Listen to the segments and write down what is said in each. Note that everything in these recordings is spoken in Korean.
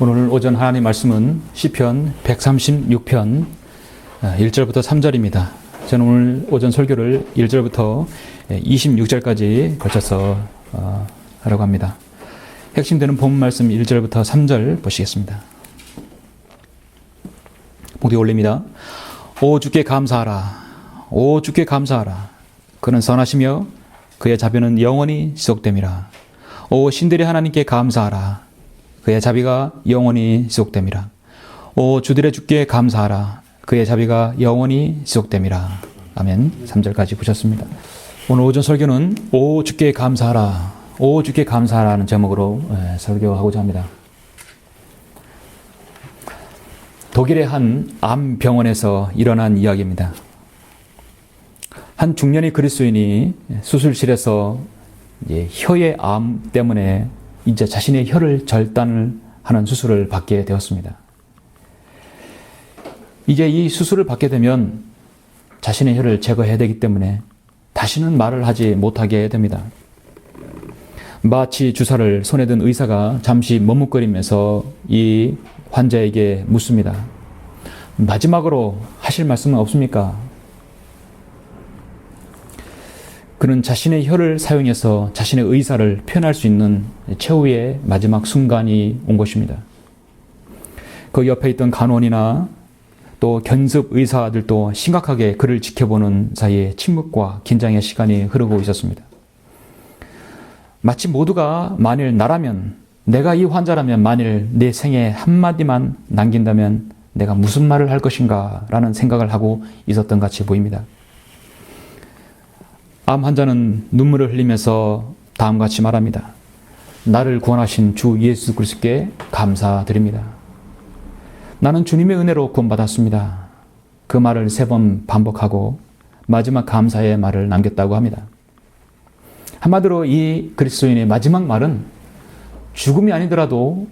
오늘 오전 하나님 말씀은 시편 136편 1절부터 3절입니다. 저는 오늘 오전 설교를 1절부터 26절까지 걸쳐서 하려고 합니다. 핵심되는 본문 말씀 1절부터 3절 보시겠습니다. 목이 올립니다. 오 주께 감사하라. 오 주께 감사하라. 그는 선하시며 그의 자비는 영원히 지속됨이라. 오 신들의 하나님께 감사하라. 그의 자비가 영원히 지속됨이라. 오 주들의 주께 감사하라. 그의 자비가 영원히 지속됨이라. 아멘. 3절까지 보셨습니다. 오늘 오전 설교는 오 주께 감사하라. 오 주께 감사하라는 제목으로 설교하고자 합니다. 독일의 한 암병원에서 일어난 이야기입니다. 한 중년의 그리스도인이 수술실에서 혀의 암 때문에 이제 자신의 혀를 절단을 하는 수술을 받게 되었습니다. 이제 이 수술을 받게 되면 자신의 혀를 제거해야 되기 때문에 다시는 말을 하지 못하게 됩니다. 마취 주사를 손에 든 의사가 잠시 머뭇거리면서 이 환자에게 묻습니다. 마지막으로 하실 말씀은 없습니까? 그는 자신의 혀를 사용해서 자신의 의사를 표현할 수 있는 최후의 마지막 순간이 온 것입니다. 그 옆에 있던 간호원이나 또 견습 의사들도 심각하게 그를 지켜보는 사이에 침묵과 긴장의 시간이 흐르고 있었습니다. 마치 모두가 만일 나라면, 내가 이 환자라면 만일 내 생에 한마디만 남긴다면 내가 무슨 말을 할 것인가 라는 생각을 하고 있었던 것 같이 보입니다. 암 환자는 눈물을 흘리면서 다음과 같이 말합니다. 나를 구원하신 주 예수 그리스도께 감사드립니다. 나는 주님의 은혜로 구원받았습니다. 그 말을 3번 반복하고 마지막 감사의 말을 남겼다고 합니다. 한마디로 이 그리스도인의 마지막 말은 죽음이 아니더라도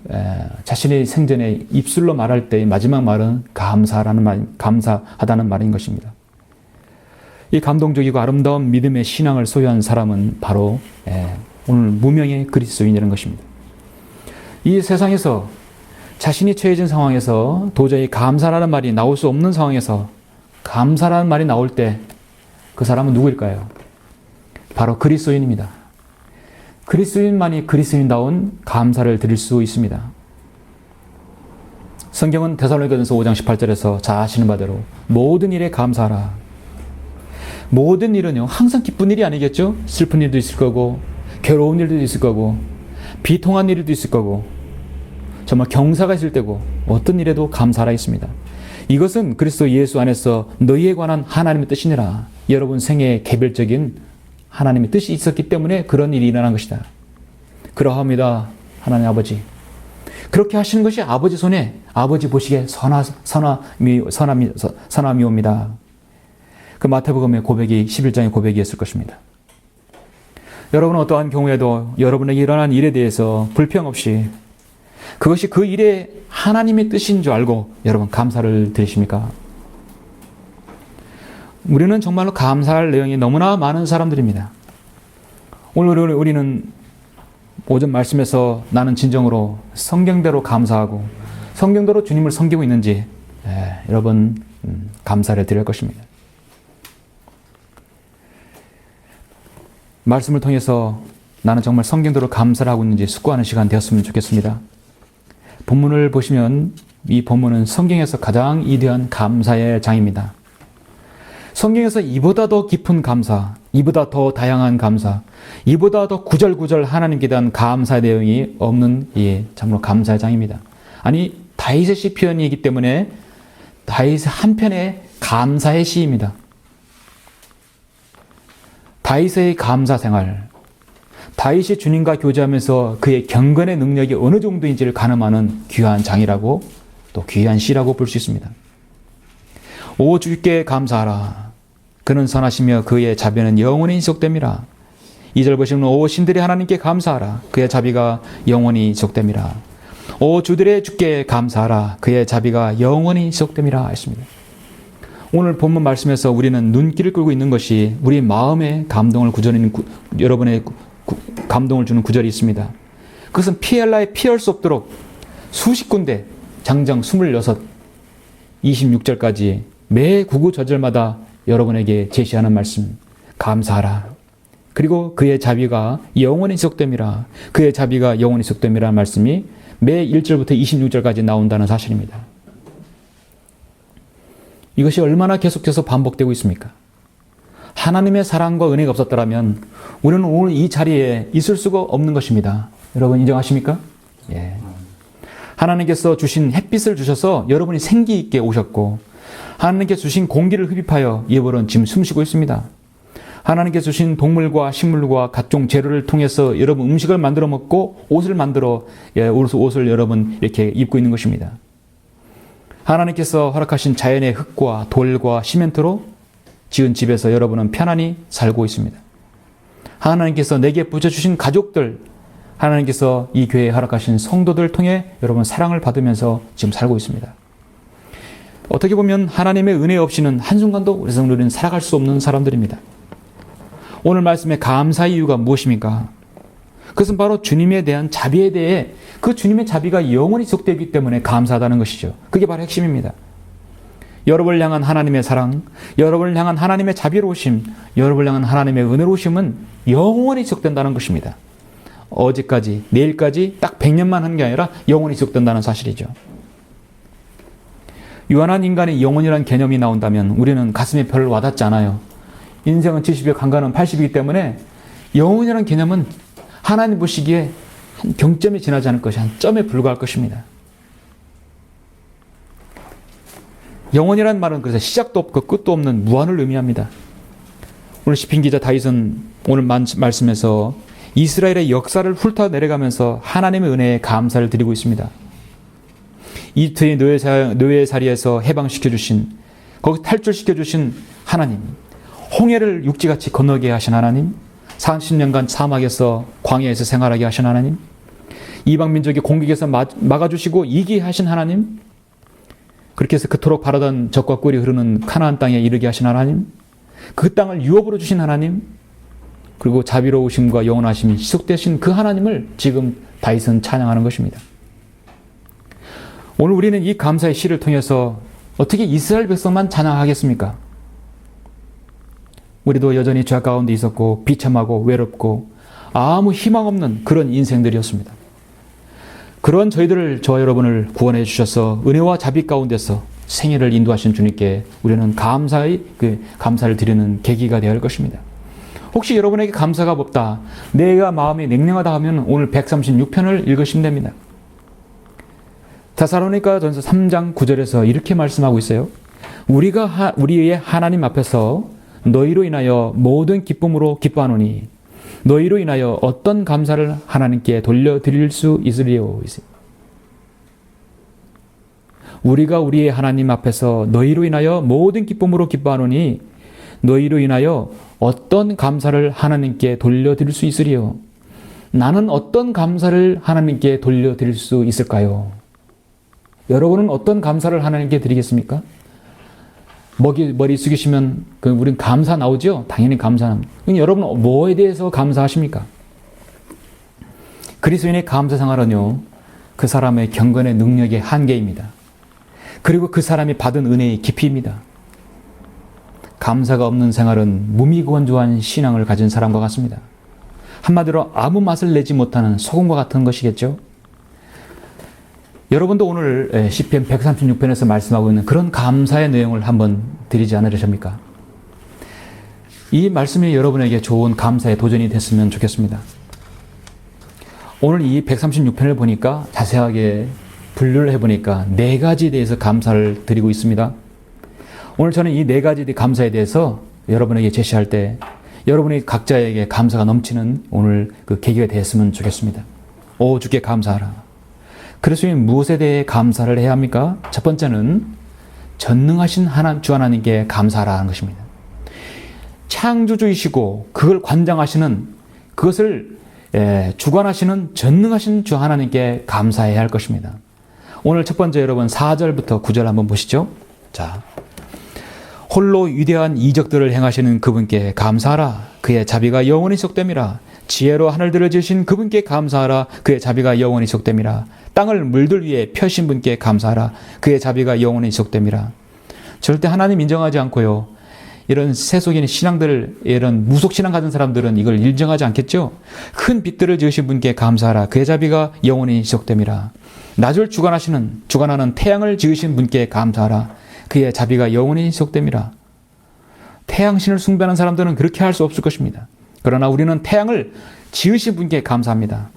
자신의 생전에 입술로 말할 때의 마지막 말은 감사하다는 말인 것입니다. 이 감동적이고 아름다운 믿음의 신앙을 소유한 사람은 바로 오늘 무명의 그리스도인이라는 것입니다. 이 세상에서 자신이 처해진 상황에서 도저히 감사라는 말이 나올 수 없는 상황에서 감사라는 말이 나올 때 그 사람은 누구일까요? 바로 그리스도인입니다. 그리스도인만이 그리스도인다운 감사를 드릴 수 있습니다. 성경은 데살로니가전서 5장 18절에서 잘 아시는 바대로 모든 일에 감사하라. 모든 일은요, 항상 기쁜 일이 아니겠죠? 슬픈 일도 있을 거고, 괴로운 일도 있을 거고, 비통한 일도 있을 거고, 정말 경사가 있을 때고, 어떤 일에도 감사하라 있습니다. 이것은 그리스도 예수 안에서 너희에 관한 하나님의 뜻이니라. 여러분 생애에 개별적인 하나님의 뜻이 있었기 때문에 그런 일이 일어난 것이다. 그러합니다, 하나님 아버지. 그렇게 하시는 것이 아버지 손에, 아버지 보시기에 선함이옵니다. 그 마태복음의 고백이 11장의 고백이었을 것입니다. 여러분은 어떠한 경우에도 여러분에게 일어난 일에 대해서 불평 없이 그것이 그 일에 하나님의 뜻인 줄 알고 여러분 감사를 드리십니까? 우리는 정말로 감사할 내용이 너무나 많은 사람들입니다. 오늘 우리는 오전 말씀에서 나는 진정으로 성경대로 감사하고 성경대로 주님을 섬기고 있는지 여러분 감사를 드릴 것입니다. 말씀을 통해서 나는 정말 성경대로 감사를 하고 있는지 숙고하는 시간 되었으면 좋겠습니다. 본문을 보시면 이 본문은 성경에서 가장 위대한 감사의 장입니다. 성경에서 이보다 더 깊은 감사, 이보다 더 다양한 감사, 이보다 더 구절구절 하나님께 대한 감사의 내용이 없는 참으로 감사의 장입니다. 아니 다윗의 시편이기 때문에 다윗의 한 편의 감사의 시입니다. 다윗의 감사 생활, 다윗이 주님과 교제하면서 그의 경건의 능력이 어느 정도인지를 가늠하는 귀한 장이라고 또 귀한 시라고 볼 수 있습니다. 오 주께 감사하라. 그는 선하시며 그의 자비는 영원히 지속됨이라. 2절 보시면 오 신들의 하나님께 감사하라. 그의 자비가 영원히 지속됨이라. 오 주들의 주께 감사하라. 그의 자비가 영원히 지속됨이라 했습니다. 오늘 본문 말씀에서 우리는 눈길을 끌고 있는 것이 우리 마음에 감동을 여러분의 감동을 주는 구절이 있습니다. 그것은 피할라 피할 수 없도록 수십 군데 장장 26, 26절까지 매 구구절절마다 여러분에게 제시하는 말씀, 감사하라. 그리고 그의 자비가 영원히 지속됨이라. 그의 자비가 영원히 지속됨이라는 말씀이 매 1절부터 26절까지 나온다는 사실입니다. 이것이 얼마나 계속해서 반복되고 있습니까? 하나님의 사랑과 은혜가 없었더라면 우리는 오늘 이 자리에 있을 수가 없는 것입니다. 여러분 인정하십니까? 예. 하나님께서 주신 햇빛을 주셔서 여러분이 생기 있게 오셨고, 하나님께서 주신 공기를 흡입하여 여러분은 지금 숨쉬고 있습니다. 하나님께서 주신 동물과 식물과 각종 재료를 통해서 여러분 음식을 만들어 먹고 옷을 만들어 옷을 여러분 이렇게 입고 있는 것입니다. 하나님께서 허락하신 자연의 흙과 돌과 시멘트로 지은 집에서 여러분은 편안히 살고 있습니다. 하나님께서 내게 부어주신 가족들, 하나님께서 이 교회에 허락하신 성도들을 통해 여러분 사랑을 받으면서 지금 살고 있습니다. 어떻게 보면 하나님의 은혜 없이는 한순간도 우리 성도들은 살아갈 수 없는 사람들입니다. 오늘 말씀의 감사의 이유가 무엇입니까? 그것은 바로 주님에 대한 자비에 대해 그 주님의 자비가 영원히 지속되기 때문에 감사하다는 것이죠. 그게 바로 핵심입니다. 여러분을 향한 하나님의 사랑, 여러분을 향한 하나님의 자비로우심, 여러분을 향한 하나님의 은혜로우심은 영원히 지속된다는 것입니다. 어제까지, 내일까지 딱 100년만 한 게 아니라 영원히 지속된다는 사실이죠. 유한한 인간의 영혼이라는 개념이 나온다면 우리는 가슴에 별로 와닿지 않아요. 인생은 70이고 강간은 80이기 때문에 영혼이라는 개념은 하나님 보시기에 한 경점이 지나지 않을 것이 한 점에 불과할 것입니다. 영혼이라는 말은 그래서 시작도 없고 끝도 없는 무한을 의미합니다. 오늘 시편 기자 다윗은 오늘 말씀에서 이스라엘의 역사를 훑어 내려가면서 하나님의 은혜에 감사를 드리고 있습니다. 이집트의 노예살이에서 해방시켜 주신, 거기 탈출시켜 주신 하나님, 홍해를 육지같이 건너게 하신 하나님, 40년간 사막에서 광야에서 생활하게 하신 하나님, 이방 민족의 공격에서 막아주시고 이기게 하신 하나님, 그렇게 해서 그토록 바라던 젖과 꿀이 흐르는 가나안 땅에 이르게 하신 하나님, 그 땅을 유업으로 주신 하나님, 그리고 자비로우심과 영원하심이 지속되신 그 하나님을 지금 다윗은 찬양하는 것입니다. 오늘 우리는 이 감사의 시를 통해서 어떻게 이스라엘 백성만 찬양하겠습니까? 우리도 여전히 죄 가운데 있었고 비참하고 외롭고 아무 희망 없는 그런 인생들이었습니다. 그런 저희들을, 저와 여러분을 구원해 주셔서 은혜와 자비 가운데서 생애를 인도하신 주님께 우리는 감사를 드리는 계기가 되어야 할 것입니다. 혹시 여러분에게 감사가 없다, 내가 마음이 냉랭하다 하면 오늘 136편을 읽으시면 됩니다. 데살로니가전서 3장 9절에서 이렇게 말씀하고 있어요. 우리의 하나님 앞에서 너희로 인하여 모든 기쁨으로 기뻐하노니 너희로 인하여 어떤 감사를 하나님께 돌려드릴 수 있으리요. 우리가 우리의 하나님 앞에서 너희로 인하여 모든 기쁨으로 기뻐하노니 너희로 인하여 어떤 감사를 하나님께 돌려드릴 수 있으리요. 나는 어떤 감사를 하나님께 돌려드릴 수 있을까요? 여러분은 어떤 감사를 하나님께 드리겠습니까? 머리 숙이시면 우린 감사 나오죠? 당연히 감사합니다. 여러분은 뭐에 대해서 감사하십니까? 그리스도인의 감사 생활은요, 그 사람의 경건의 능력의 한계입니다. 그리고 그 사람이 받은 은혜의 깊이입니다. 감사가 없는 생활은 무미건조한 신앙을 가진 사람과 같습니다. 한마디로 아무 맛을 내지 못하는 소금과 같은 것이겠죠? 여러분도 오늘 시편 136편에서 말씀하고 있는 그런 감사의 내용을 한번 드리지 않으십니까? 이 말씀이 여러분에게 좋은 감사의 도전이 됐으면 좋겠습니다. 오늘 이 136편을 보니까 자세하게 분류를 해보니까 4가지에 대해서 감사를 드리고 있습니다. 오늘 저는 이 4가지 감사에 대해서 여러분에게 제시할 때 여러분이 각자에게 감사가 넘치는 오늘 그 계기가 되었으면 좋겠습니다. 오, 주께 감사하라. 그리스도인 무엇에 대해 감사를 해야 합니까? 첫 번째는 전능하신 주 하나님께 감사하라는 것입니다. 창조주이시고 그걸 관장하시는, 그것을 주관하시는 전능하신 주 하나님께 감사해야 할 것입니다. 오늘 첫 번째 여러분 4절부터 9절 한번 보시죠. 자, 홀로 위대한 이적들을 행하시는 그분께 감사하라. 그의 자비가 영원히 지속됨이라. 지혜로 하늘들을 지으신 그분께 감사하라. 그의 자비가 영원히 지속됨이라. 땅을 물들 위에 펴신 분께 감사하라. 그의 자비가 영원히 지속됨이라. 절대 하나님 인정하지 않고요, 이런 세속인 신앙들, 이런 무속신앙 가진 사람들은 이걸 인정하지 않겠죠. 큰 빛들을 지으신 분께 감사하라. 그의 자비가 영원히 지속됨이라. 낮을 주관하는 태양을 지으신 분께 감사하라. 그의 자비가 영원히 지속됨이라. 태양신을 숭배하는 사람들은 그렇게 할 수 없을 것입니다. 그러나 우리는 태양을 지으신 분께 감사합니다.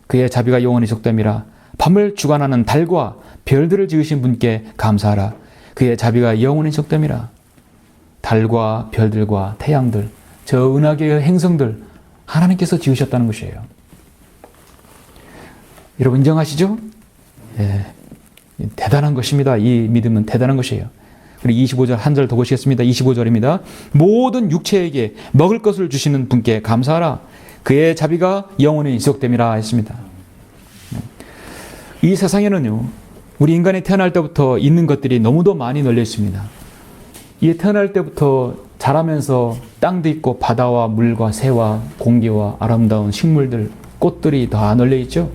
그의 자비가 영원히 지속됨이라. 밤을 주관하는 달과 별들을 지으신 분께 감사하라. 그의 자비가 영원히 지속됨이라. 달과 별들과 태양들, 저 은하계의 행성들 하나님께서 지으셨다는 것이에요. 여러분 인정하시죠? 예, 대단한 것입니다. 이 믿음은 대단한 것이에요. 그리고 25절 한 절 더 보시겠습니다. 25절입니다. 모든 육체에게 먹을 것을 주시는 분께 감사하라. 그의 자비가 영원히 지속됨이라 했습니다. 이 세상에는요, 우리 인간이 태어날 때부터 있는 것들이 너무도 많이 널려 있습니다. 이 태어날 때부터 자라면서 땅도 있고 바다와 물과 새와 공기와 아름다운 식물들, 꽃들이 다 널려 있죠.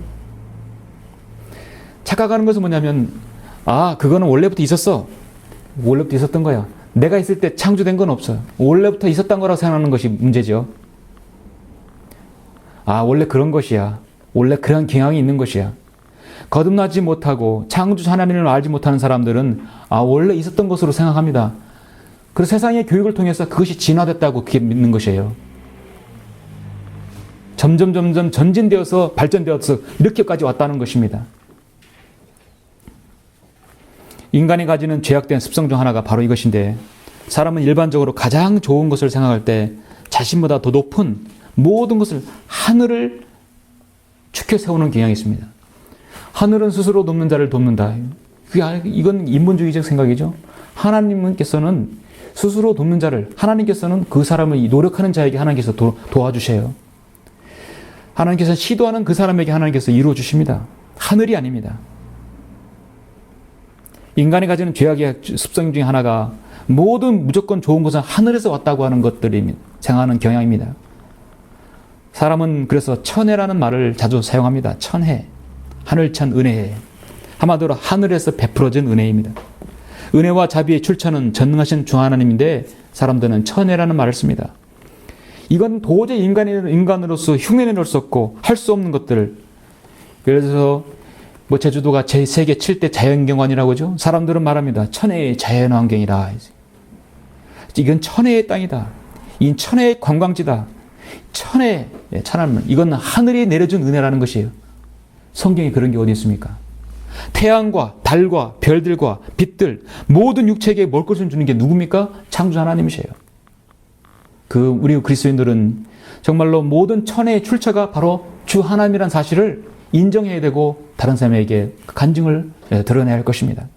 착각하는 것은 뭐냐면, 그거는 원래부터 있었어. 원래부터 있었던 거야. 내가 있을 때 창조된 건 없어요. 원래부터 있었던 거라고 생각하는 것이 문제죠. 원래 그런 것이야. 원래 그런 경향이 있는 것이야. 거듭나지 못하고 창조주 하나님을 알지 못하는 사람들은 원래 있었던 것으로 생각합니다. 그래서 세상의 교육을 통해서 그것이 진화됐다고 그렇게 믿는 것이에요. 점점 전진되어서 발전되어서 이렇게까지 왔다는 것입니다. 인간이 가지는 죄악된 습성 중 하나가 바로 이것인데, 사람은 일반적으로 가장 좋은 것을 생각할 때 자신보다 더 높은 모든 것을, 하늘을 축혀 세우는 경향이 있습니다. 하늘은 스스로 돕는 자를 돕는다. 이건 인본주의적 생각이죠. 하나님께서는 스스로 돕는 자를, 하나님께서는 그 사람을 노력하는 자에게 하나님께서 도와주셔요. 하나님께서 시도하는 그 사람에게 하나님께서 이루어 주십니다. 하늘이 아닙니다. 인간이 가지는 죄악의 습성 중에 하나가 모든 무조건 좋은 것은 하늘에서 왔다고 하는 것들이 생각하는 경향입니다. 사람은 그래서 천혜라는 말을 자주 사용합니다. 천혜, 하늘천 은혜해. 한마디로 하늘에서 베풀어진 은혜입니다. 은혜와 자비의 출처는 전능하신 주 하나님인데 사람들은 천혜라는 말을 씁니다. 이건 도저히 인간으로서 흉내낼 수 없고 할 수 없는 것들. 그래서 제주도가 세계 7대 자연경관이라고 하죠. 사람들은 말합니다. 천혜의 자연환경이다. 이건 천혜의 땅이다. 이 천혜의 관광지다. 이건 하늘이 내려준 은혜라는 것이에요. 성경에 그런 게 어디 있습니까? 태양과 달과 별들과 빛들, 모든 육체에게 먹을 것을 주는 게 누굽니까? 창조 하나님이세요. 우리 그리스도인들은 정말로 모든 천혜의 출처가 바로 주 하나님이라는 사실을 인정해야 되고 다른 사람에게 간증을 드러내야 할 것입니다.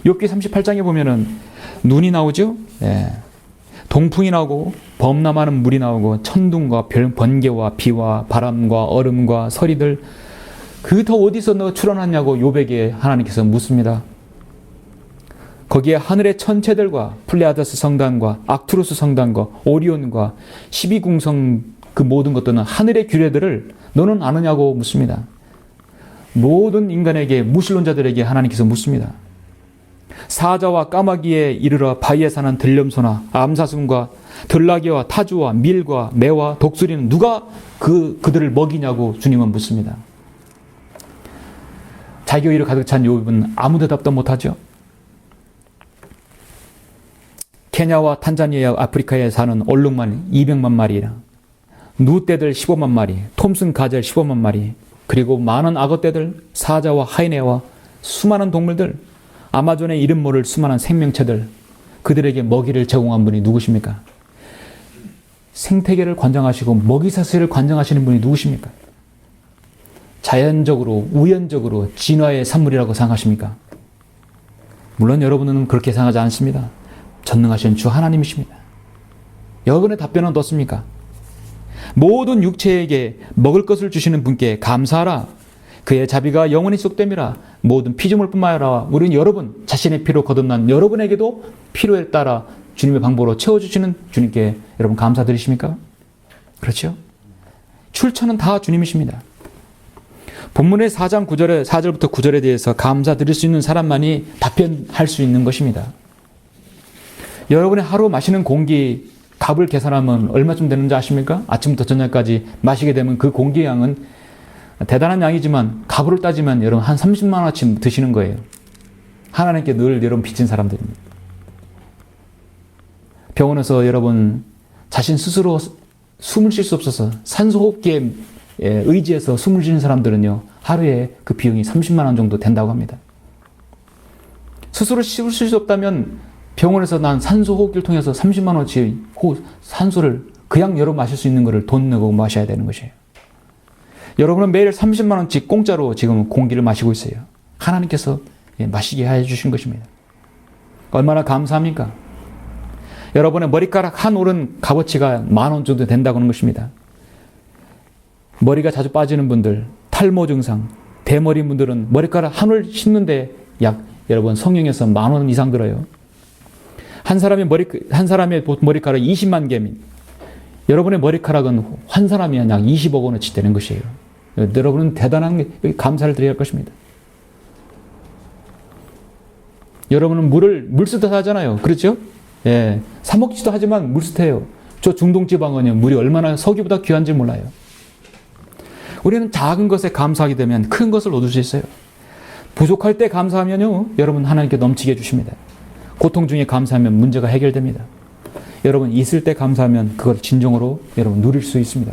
욥기 38장에 보면은 눈이 나오죠. 동풍이 나오고 범람하는 물이 나오고 천둥과 번개와 비와 바람과 얼음과 서리들, 그 더 어디서 너 출현하냐고 욥에게 하나님께서 묻습니다. 거기에 하늘의 천체들과 플레아다스 성단과 악투루스 성단과 오리온과 12궁성 그 모든 것들은 하늘의 규례들을 너는 아느냐고 묻습니다. 모든 인간에게, 무신론자들에게 하나님께서 묻습니다. 사자와 까마귀에 이르러 바위에 사는 들염소나 암사슴과 들나귀와 타주와 밀과 매와 독수리는 누가 그들을 먹이냐고 주님은 묻습니다. 자기의로 가득 찬 욥은 아무 대답도 못하죠. 케냐와 탄자니아, 아프리카에 사는 얼룩말 200만 마리라, 누떼들 15만 마리, 톰슨 가젤 15만 마리, 그리고 많은 악어떼들, 사자와 하이네와 수많은 동물들, 아마존에 이름 모를 수많은 생명체들, 그들에게 먹이를 제공한 분이 누구십니까? 생태계를 관장하시고 먹이사슬을 관장하시는 분이 누구십니까? 자연적으로, 우연적으로 진화의 산물이라고 생각하십니까? 물론 여러분은 그렇게 생각하지 않습니다. 전능하신 주 하나님이십니다. 여러분의 답변은 어떻습니까? 모든 육체에게 먹을 것을 주시는 분께 감사하라. 그의 자비가 영원히 지속됨이라. 모든 피조물뿐만 아니라 우리는 여러분, 자신의 피로 거듭난 여러분에게도 필요에 따라 주님의 방법으로 채워주시는 주님께 여러분 감사드리십니까? 그렇죠? 출처는 다 주님이십니다. 본문의 4장 9절에 4절부터 9절에 대해서 감사드릴 수 있는 사람만이 답변할 수 있는 것입니다. 여러분의 하루 마시는 공기 값을 계산하면 얼마쯤 되는지 아십니까? 아침부터 저녁까지 마시게 되면 그 공기의 양은 대단한 양이지만 값으로 따지면 여러분 한 30만 원어치 드시는 거예요. 하나님께 늘 여러분 빚진 사람들입니다. 병원에서 여러분 자신 스스로 숨을 쉴 수 없어서 산소호흡기에 의지해서 숨을 쉬는 사람들은요, 하루에 그 비용이 30만 원 정도 된다고 합니다. 스스로 쉴 수 없다면 병원에서 난 산소호흡기를 통해서 30만 원어치 산소를 그냥 여러분 마실 수 있는 것을 돈 내고 마셔야 되는 것이에요. 여러분은 매일 30만 원씩 공짜로 지금 공기를 마시고 있어요. 하나님께서 마시게 해주신 것입니다. 얼마나 감사합니까? 여러분의 머리카락 한 올은 값어치가 10,000원 정도 된다고 하는 것입니다. 머리가 자주 빠지는 분들, 탈모 증상, 대머리 분들은 머리카락 한 올 씻는데 약 여러분 성형에서 10,000원 이상 들어요. 한 사람의 머리카락 20만 개면 여러분의 머리카락은 환산하면 약 20억 원어치 되는 것이에요. 여러분은 대단한 감사를 드려야 할 것입니다. 여러분은 물쓰듯 하잖아요. 그렇죠? 예, 사 먹지도 하지만 물쓰듯해요. 저 중동지방은요, 물이 얼마나 석유보다 귀한지 몰라요. 우리는 작은 것에 감사하게 되면 큰 것을 얻을 수 있어요. 부족할 때 감사하면요, 여러분 하나님께 넘치게 해주십니다. 고통 중에 감사하면 문제가 해결됩니다. 여러분 있을 때 감사하면 그걸 진정으로 여러분 누릴 수 있습니다.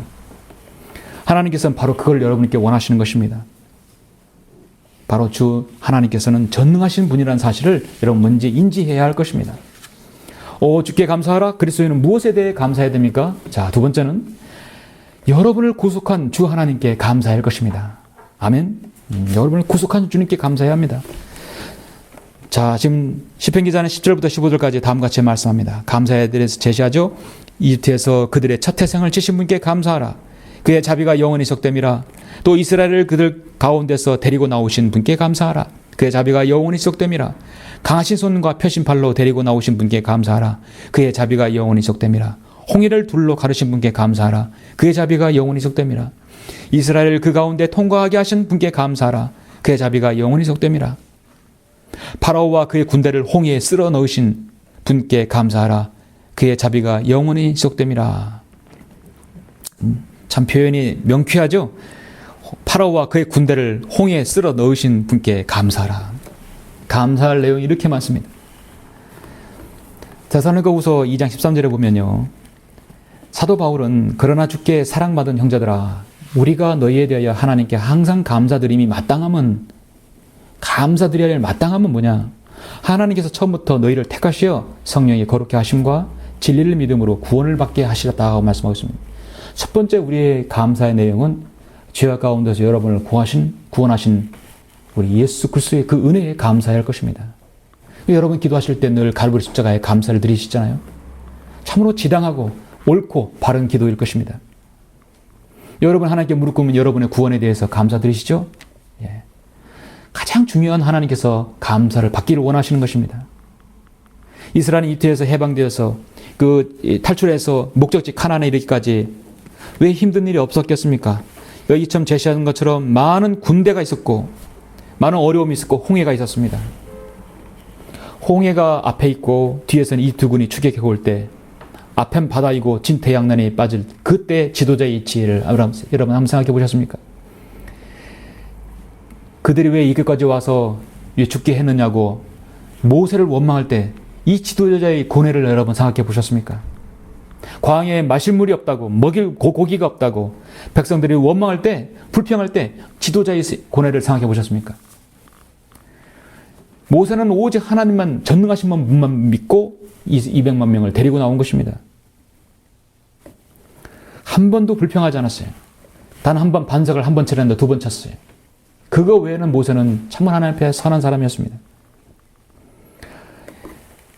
하나님께서는 바로 그걸 여러분께 원하시는 것입니다. 바로 주 하나님께서는 전능하신 분이라는 사실을 여러분 먼저 인지해야 할 것입니다. 주께 감사하라. 그리스도인은 무엇에 대해 감사해야 됩니까? 자, 두 번째는 여러분을 구속한 주 하나님께 감사해야 할 것입니다. 아멘. 여러분을 구속한 주님께 감사해야 합니다. 자, 지금 시편 기자는 10절부터 15절까지 다음과 같이 말씀합니다. 감사에 대해서 제시하죠. 이집트에서 그들의 첫 태생을 지신 분께 감사하라. 그의 자비가 영원히 지속됨이라. 또 이스라엘을 그들 가운데서 데리고 나오신 분께 감사하라. 그의 자비가 영원히 지속됨이라. 강하신 손과 펴신 팔로 데리고 나오신 분께 감사하라. 그의 자비가 영원히 지속됨이라. 홍해를 둘로 가르신 분께 감사하라. 그의 자비가 영원히 지속됨이라. 이스라엘을 그 가운데 통과하게 하신 분께 감사하라. 그의 자비가 영원히 지속됨이라. 파라오와 그의 군대를 홍해에 쓸어 넣으신 분께 감사하라. 그의 자비가 영원히 지속됨이라. 참 표현이 명쾌하죠. 파라오와 그의 군대를 홍해에 쓸어 넣으신 분께 감사하라. 감사할 내용이 이렇게 많습니다. 데살로니가후서 2장 13절에 보면요, 사도 바울은 그러나 주께 사랑받은 형제들아, 우리가 너희에 대하여 하나님께 항상 감사드림이 마땅함은, 감사드려야 할 마땅함은 뭐냐? 하나님께서 처음부터 너희를 택하시어 성령의 거룩게 하심과 진리를 믿음으로 구원을 받게 하시렸다고 말씀하고 있습니다. 첫 번째 우리의 감사의 내용은 죄악 가운데서 여러분을 구원하신 우리 예수 그리스도의 그 은혜에 감사해야 할 것입니다. 여러분 기도하실 때 늘 갈보리 십자가에 감사를 드리시잖아요. 참으로 지당하고 옳고 바른 기도일 것입니다. 여러분 하나님께 무릎 꿇으면 여러분의 구원에 대해서 감사드리시죠? 예. 가장 중요한 하나님께서 감사를 받기를 원하시는 것입니다. 이스라엘이 이집트에서 해방되어서 그 탈출해서 목적지 가나안에 이르기까지 왜 힘든 일이 없었겠습니까? 여기처럼 제시하는 것처럼 많은 군대가 있었고 많은 어려움이 있었고 홍해가 있었습니다. 홍해가 앞에 있고 뒤에서는 이집트군이 추격해 올 때 앞엔 바다이고 진태양난에 빠질 그때 지도자의 이치를 여러분 한번 생각해 보셨습니까? 그들이 왜 이것까지 와서 죽게 했느냐고 모세를 원망할 때 이 지도자의 고뇌를 여러분 생각해 보셨습니까? 광야에 마실 물이 없다고, 먹일 고기가 없다고 백성들이 원망할 때, 불평할 때 지도자의 고뇌를 생각해 보셨습니까? 모세는 오직 하나님만, 전능하신 분만 믿고 200만 명을 데리고 나온 것입니다. 한 번도 불평하지 않았어요. 단 한 번 반석을 한 번 쳤는데 두 번 쳤어요. 그거 외에는 모세는 참만 하나님 앞에 선한 사람이었습니다.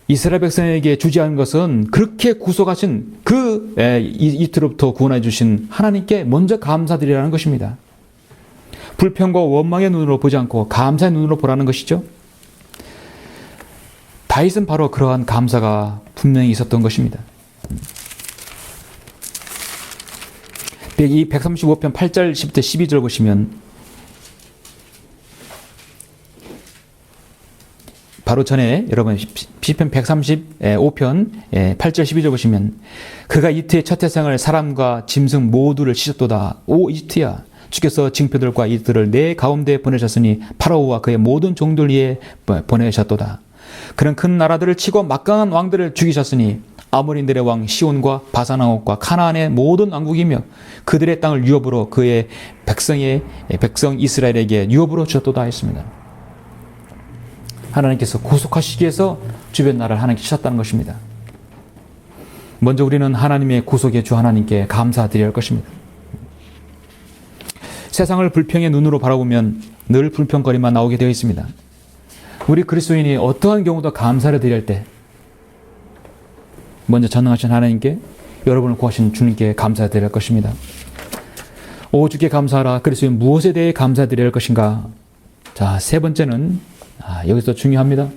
이스라엘 백성에게 주지 않은 것은 그렇게 구속하신 그 이집트로부터 구원해 주신 하나님께 먼저 감사드리라는 것입니다. 불평과 원망의 눈으로 보지 않고 감사의 눈으로 보라는 것이죠. 다윗은 바로 그러한 감사가 분명히 있었던 것입니다. 이 135편 8절 10절 12절 보시면 바로 전에 여러분 시편 135편 8절 12절 보시면 그가 이트의 첫 태생을 사람과 짐승 모두를 씻었도다. 오 이트야 주께서 징표들과 이들을 내 가운데 보내셨으니 파라오와 그의 모든 종들 위에 보내셨도다. 그런 큰 나라들을 치고 막강한 왕들을 죽이셨으니 아모린들의 왕 시온과 바산왕국과 카나안의 모든 왕국이며 그들의 땅을 유업으로 그의 백성 이스라엘에게 유업으로 주셨도다 했습니다. 하나님께서 구속하시기 위해서 주변 나라를 하나님께 주셨다는 것입니다. 먼저 우리는 하나님의 구속의 주 하나님께 감사드려야 할 것입니다. 세상을 불평의 눈으로 바라보면 늘 불평거리만 나오게 되어 있습니다. 우리 그리스도인이 어떠한 경우도 감사를 드릴 때 먼저 전능하신 하나님께 여러분을 구하신 주님께 감사드려야 할 것입니다. 오 주께 감사하라. 그리스도인 무엇에 대해 감사드려야 할 것인가? 자, 세 번째는 여기서 중요합니다.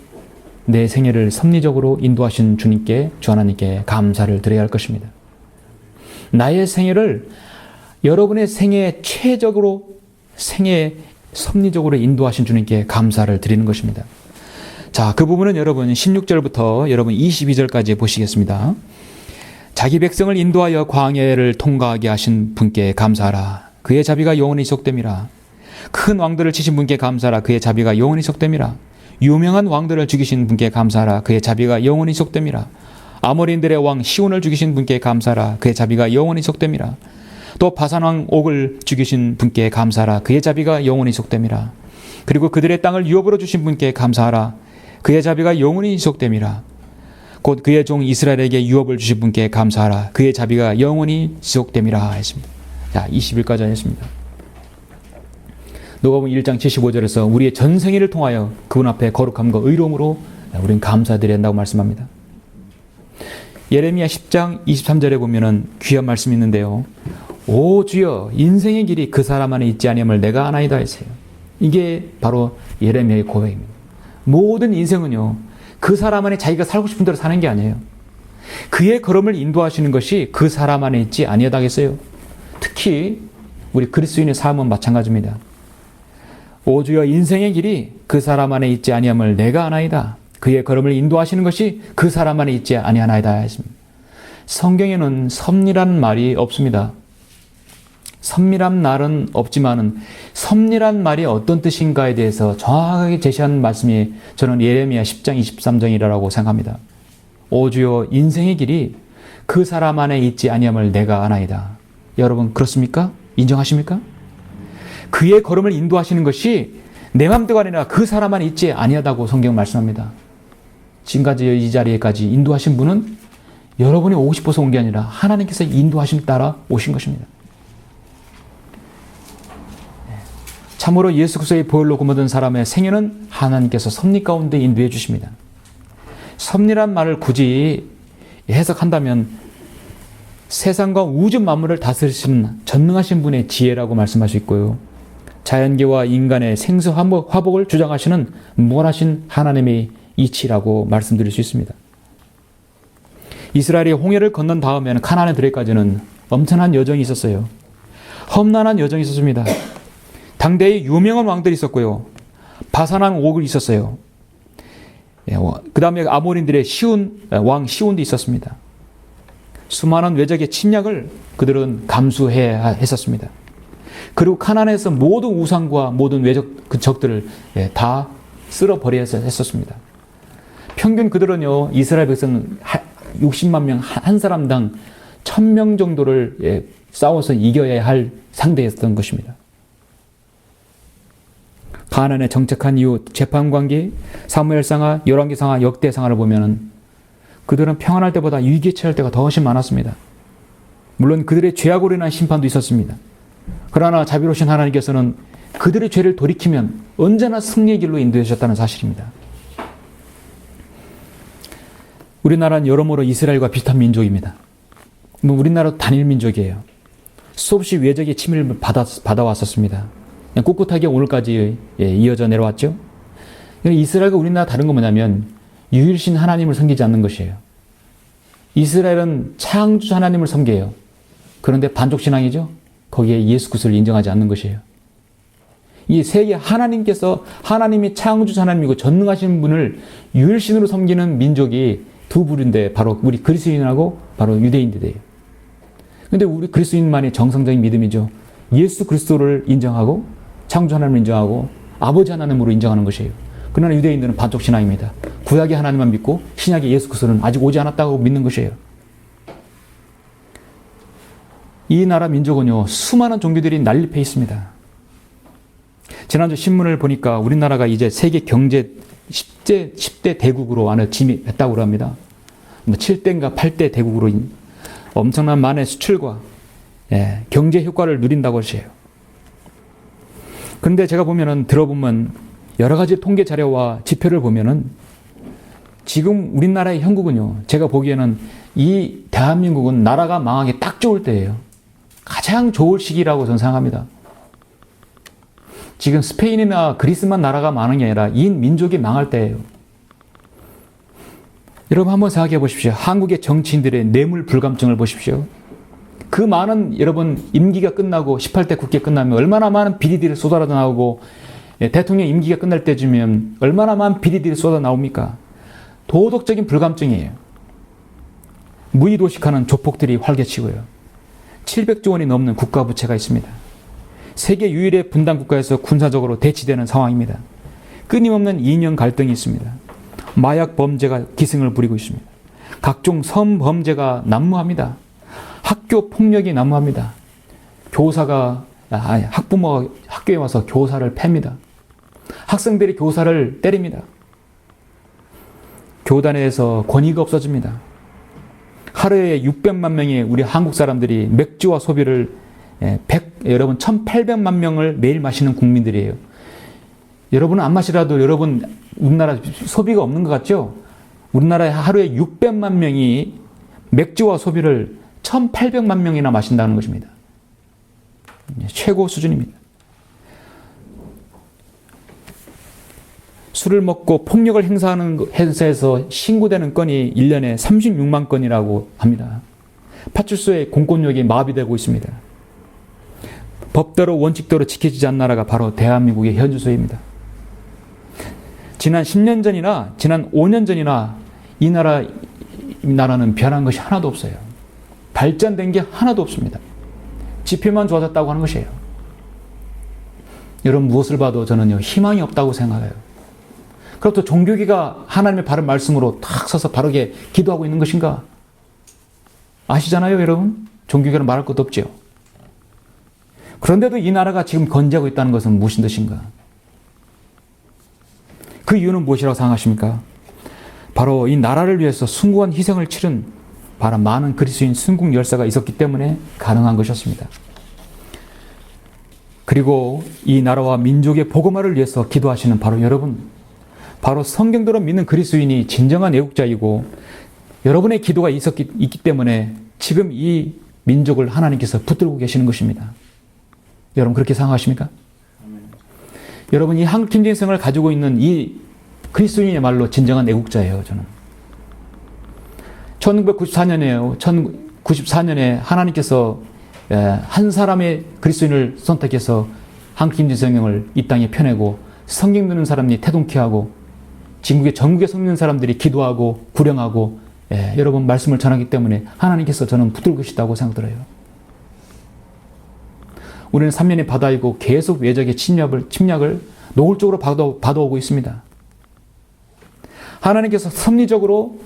내 생애를 섭리적으로 인도하신 주님께 주 하나님께 감사를 드려야 할 것입니다. 나의 생애를 여러분의 생애에 최적으로 생애에 섭리적으로 인도하신 주님께 감사를 드리는 것입니다. 자, 그 부분은 여러분 16절부터 여러분 22절까지 보시겠습니다. 자기 백성을 인도하여 광야를 통과하게 하신 분께 감사하라. 그의 자비가 영원히 지속됨이라. 큰 왕들을 치신 분께 감사하라. 그의 자비가 영원히 지속됨이라. 유명한 왕들을 죽이신 분께 감사하라. 그의 자비가 영원히 지속됨이라. 아모린들의 왕 시온을 죽이신 분께 감사하라. 그의 자비가 영원히 지속됨이라. 또 바산왕 옥을 죽이신 분께 감사하라. 그의 자비가 영원히 지속됨이라. 그리고 그들의 땅을 유업으로 주신 분께 감사하라. 그의 자비가 영원히 지속됨이라. 곧 그의 종 이스라엘에게 유업을 주신 분께 감사하라. 그의 자비가 영원히 지속됨이라 했습니다. 자, 20일까지 했습니다. 누가복음 1장 75절에서 우리의 전생애를 통하여 그분 앞에 거룩함과 의로움으로 우리는 감사드려야 한다고 말씀합니다. 예레미야 10장 23절에 보면은 귀한 말씀이 있는데요. 오 주여 인생의 길이 그 사람 안에 있지 아니함을 내가 아나이다 했어요. 이게 바로 예레미야의 고백입니다. 모든 인생은요, 그 사람 안에 자기가 살고 싶은 대로 사는 게 아니에요. 그의 걸음을 인도하시는 것이 그 사람 안에 있지 아니하다겠어요. 특히 우리 그리스도인의 삶은 마찬가지입니다. 오 주여 인생의 길이 그 사람 안에 있지 아니함을 내가 아나이다. 그의 걸음을 인도하시는 것이 그 사람 안에 있지 아니하나이다 했습니다. 성경에는 섭리라는 말이 없습니다. 섭리란 말은 없지만은 섭리란 말이 어떤 뜻인가에 대해서 정확하게 제시하는 말씀이 저는 예레미야 10장 23절이라고 생각합니다. 오 주여 인생의 길이 그 사람 안에 있지 아니함을 내가 아나이다. 여러분 그렇습니까? 인정하십니까? 그의 걸음을 인도하시는 것이 내 맘대가 아니라 그 사람 안에 있지 아니하다고 성경은 말씀합니다. 지금까지 이 자리에까지 인도하신 분은 여러분이 오고 싶어서 온 게 아니라 하나님께서 인도하심 따라 오신 것입니다. 참으로 예수 그리스도의 보혈로 고모든 사람의 생애는 하나님께서 섭리 가운데 인도해 주십니다. 섭리란 말을 굳이 해석한다면 세상과 우주 만물을 다스리시는 전능하신 분의 지혜라고 말씀할 수 있고요. 자연계와 인간의 생수 화복을 주장하시는 무한하신 하나님의 이치라고 말씀드릴 수 있습니다. 이스라엘이 홍해를 건넌 다음에는 가나안에 들어가기까지는 엄청난 여정이 있었어요. 험난한 여정이 있었습니다. 당대에 유명한 왕들이 있었고요. 바산왕 옥이 있었어요. 그 다음에 아모린들의 왕 시온도 있었습니다. 수많은 외적의 침략을 그들은 감수해야 했었습니다. 그리고 카나안에서 모든 우상과 모든 외적 그 적들을 다 쓸어버려야 했었습니다. 평균 그들은요, 이스라엘 백성 60만 명 한 사람당 1000명 정도를 싸워서 이겨야 할 상대였던 것입니다. 가나안에 정착한 이후 재판관계, 사무엘상하, 열왕기상하, 역대상하를 보면은 그들은 평안할 때보다 위기에 처할 때가 더 훨씬 많았습니다. 물론 그들의 죄악으로 인한 심판도 있었습니다. 그러나 자비로우신 하나님께서는 그들의 죄를 돌이키면 언제나 승리의 길로 인도해 주셨다는 사실입니다. 우리나라는 여러모로 이스라엘과 비슷한 민족입니다. 우리나라도 단일 민족이에요. 수없이 외적의 침입을 받아왔었습니다. 꿋꿋하게 오늘까지 이어져 내려왔죠. 이스라엘과 우리나라 다른 건 뭐냐면 유일신 하나님을 섬기지 않는 것이에요. 이스라엘은 창조주 하나님을 섬겨요. 그런데 반족신앙이죠. 거기에 예수 그리스도를 인정하지 않는 것이에요. 이 세계 하나님이 창조자 하나님이고 전능하신 분을 유일신으로 섬기는 민족이 두 부류인데 바로 우리 그리스도인하고 바로 유대인들이에요. 그런데 우리 그리스도인만이 정상적인 믿음이죠. 예수 그리스도를 인정하고 창조 하나님을 인정하고 아버지 하나님으로 인정하는 것이에요. 그러나 유대인들은 반쪽 신앙입니다. 구약의 하나님만 믿고 신약의 예수 그리스도는 아직 오지 않았다고 믿는 것이에요. 이 나라 민족은요, 수많은 종교들이 난립해 있습니다. 지난주 신문을 보니까 우리나라가 이제 세계 경제 10대 대국으로 안에 진입했다고 합니다. 7대인가 8대 대국으로 엄청난 만의 수출과 경제 효과를 누린다고 하세요. 그런데 제가 들어보면 여러 가지 통계 자료와 지표를 보면은 지금 우리나라의 형국은요, 제가 보기에는 이 대한민국은 나라가 망하기 딱 좋을 때예요. 가장 좋을 시기라고 저는 생각합니다. 지금 스페인이나 그리스만 나라가 망하는 게 아니라 이 민족이 망할 때예요. 여러분 한번 생각해 보십시오. 한국의 정치인들의 뇌물 불감증을 보십시오. 그 많은 여러분 임기가 끝나고 18대 국회 끝나면 얼마나 많은 비리들이 쏟아져 나오고 대통령 임기가 끝날 때쯤이면 얼마나 많은 비리들이 쏟아 나옵니까? 도덕적인 불감증이에요. 무의도식하는 조폭들이 활개치고요. 700조 원이 넘는 국가 부채가 있습니다. 세계 유일의 분단 국가에서 군사적으로 대치되는 상황입니다. 끊임없는 이념 갈등이 있습니다. 마약 범죄가 기승을 부리고 있습니다. 각종 성범죄가 난무합니다. 학교 폭력이 난무합니다. 학부모가 학교에 와서 교사를 팹니다. 학생들이 교사를 때립니다. 교단에서 권위가 없어집니다. 하루에 600만 명의 우리 한국 사람들이 맥주와 소비를 여러분 1800만 명을 매일 마시는 국민들이에요. 여러분은 안 마시라도 여러분 우리나라 소비가 없는 것 같죠? 우리나라에 하루에 600만 명이 맥주와 소비를 1800만 명이나 마신다는 것입니다. 최고 수준입니다. 술을 먹고 폭력을 행사하는 회사에서 신고되는 건이 1년에 36만 건이라고 합니다. 파출소의 공권력이 마비되고 있습니다. 법대로 원칙대로 지켜지지 않는 나라가 바로 대한민국의 현주소입니다. 지난 10년 전이나 지난 5년 전이나 이 나라는 변한 것이 하나도 없어요. 발전된 게 하나도 없습니다. 지표만 좋아졌다고 하는 것이에요. 여러분 무엇을 봐도 저는요 희망이 없다고 생각해요. 그렇다고 종교계가 하나님의 바른 말씀으로 탁 서서 바르게 기도하고 있는 것인가? 아시잖아요 여러분? 종교계는 말할 것도 없죠. 그런데도 이 나라가 지금 건재하고 있다는 것은 무슨 뜻인가? 그 이유는 무엇이라고 생각하십니까? 바로 이 나라를 위해서 숭고한 희생을 치른 바로 많은 그리스도인 순국 열사가 있었기 때문에 가능한 것이었습니다. 그리고 이 나라와 민족의 복음화를 위해서 기도하시는 바로 여러분, 바로 성경대로 믿는 그리스도인이 진정한 애국자이고 여러분의 기도가 있기 때문에 지금 이 민족을 하나님께서 붙들고 계시는 것입니다. 여러분 그렇게 생각하십니까? 여러분 이 한국 팀진성을 가지고 있는 이 그리스도인이야말로 진정한 애국자예요. 저는 1994년에 하나님께서 한 사람의 그리스도인을 선택해서 한국 팀진성을 이 땅에 펴내고 성경 듣는 사람이 태동케 하고 전국에 섬기는 사람들이 기도하고 구령하고 여러분 말씀을 전하기 때문에 하나님께서 저는 붙들고 계시다고 생각들어요. 우리는 3년의 바다이고 계속 외적의 침략을 노골적으로 받아오고 있습니다. 하나님께서 섭리적으로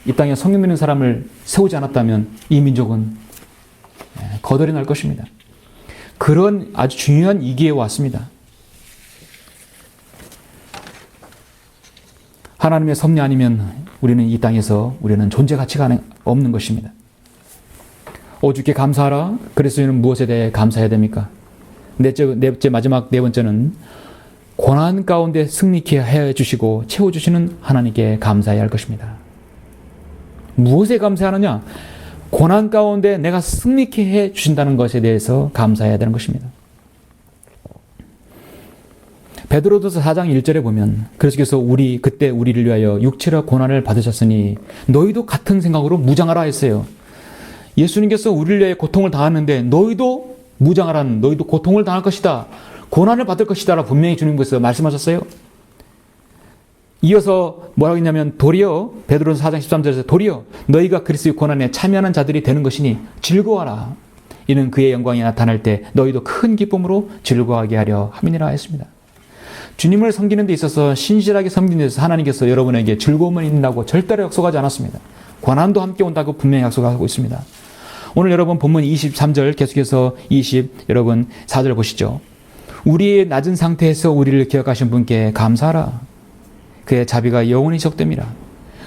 이 땅에 성경 믿는 사람을 세우지 않았다면 이 민족은 거덜이 날 것입니다. 그런 아주 중요한 위기에 왔습니다. 하나님의 섭리 아니면 우리는 이 땅에서 존재 가치가 없는 것입니다. 오 주께 감사하라. 그리스도인은 무엇에 대해 감사해야 됩니까? 마지막 네 번째는 고난 가운데 승리케 해주시고 채워주시는 하나님께 감사해야 할 것입니다. 무엇에 감사하느냐? 고난 가운데 내가 승리케 해주신다는 것에 대해서 감사해야 되는 것입니다. 베드로전서 4장 1절에 보면 그래서 그때 우리를 위하여 육체로 고난을 받으셨으니 너희도 같은 생각으로 무장하라 했어요. 예수님께서 우리를 위하여 고통을 당하는데 너희도 무장하라는 너희도 고통을 당할 것이다. 고난을 받을 것이다. 라고 분명히 주님께서 말씀하셨어요. 이어서 뭐라고 했냐면 도리어 베드로전서 4장 13절에서 도리어 너희가 그리스도의 고난에 참여하는 자들이 되는 것이니 즐거워하라. 이는 그의 영광이 나타날 때 너희도 큰 기쁨으로 즐거워하게 하려 함이니라 했습니다. 주님을 섬기는 데 있어서 신실하게 섬기는 데 있어서 하나님께서 여러분에게 즐거움을 있는다고 절대로 약속하지 않았습니다. 고난도 함께 온다고 분명히 약속하고 있습니다. 오늘 여러분 본문 23절 계속해서 여러분 4절 보시죠. 우리의 낮은 상태에서 우리를 기억하신 분께 감사하라. 그의 자비가 영원히 지속됨이라.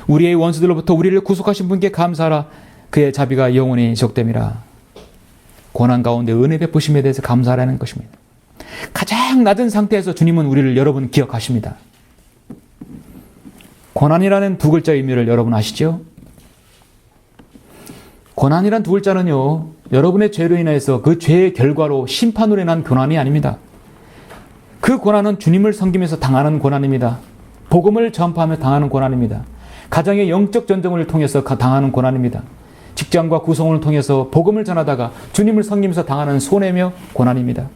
우리의 원수들로부터 우리를 구속하신 분께 감사하라. 그의 자비가 영원히 지속됨이라. 고난 가운데 은혜 베푸심에 대해서 감사하라는 것입니다. 가장 낮은 상태에서 주님은 우리를 여러분 기억하십니다. 고난이라는 두 글자 의미를 여러분 아시죠? 고난이란 두 글자는요, 여러분의 죄로 인해서 그 죄의 결과로 심판으로 인한 고난이 아닙니다. 그 고난은 주님을 섬기면서 당하는 고난입니다. 복음을 전파하며 당하는 고난입니다. 가정의 영적 전쟁을 통해서 당하는 고난입니다. 직장과 구성원을 통해서 복음을 전하다가 주님을 섬기면서 당하는 손해며 고난입니다.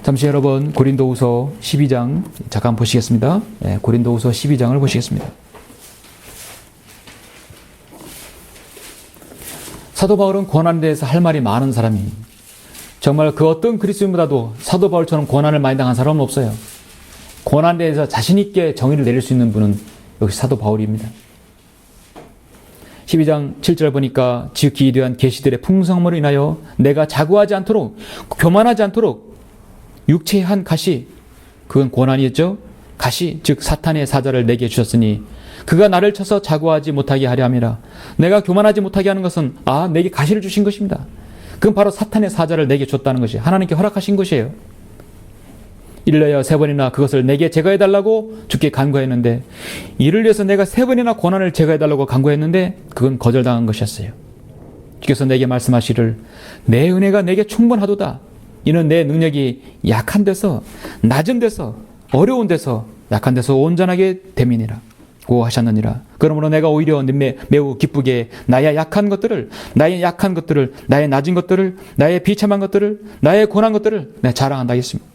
잠시 여러분 고린도후서 12장 잠깐 보시겠습니다. 고린도후서 12장을 보시겠습니다. 사도 바울은 고난에 대해서 할 말이 많은 사람입니다. 정말 그 어떤 그리스도인보다도 사도 바울처럼 고난을 많이 당한 사람은 없어요. 고난에 대해서 자신 있게 정의를 내릴 수 있는 분은 역시 사도 바울입니다. 12장 7절 보니까 지극히 위대한 계시들의 풍성함으로 인하여 내가 자고하지 않도록 교만하지 않도록 육체의 한 가시, 그건 고난이었죠. 가시 즉 사탄의 사자를 내게 주셨으니 그가 나를 쳐서 자고하지 못하게 하려 함이라. 내가 교만하지 못하게 하는 것은 내게 가시를 주신 것입니다. 그건 바로 사탄의 사자를 내게 줬다는 것이 하나님께 허락하신 것이에요. 이를 위하여 3번이나 그것을 내게 제거해달라고 주께 간구했는데, 이를 위해서 내가 3번이나 고난을 제거해달라고 간구했는데 그건 거절당한 것이었어요. 주께서 내게 말씀하시를 내 은혜가 내게 충분하도다. 이는 내 능력이 약한 데서, 낮은 데서, 어려운 데서, 약한 데서 온전하게 됨이니라 고 하셨느니라. 그러므로 내가 오히려 매우 기쁘게 나의 약한 것들을, 나의 낮은 것들을, 나의 비참한 것들을, 나의 고난 것들을 내가 자랑한다 했습니다.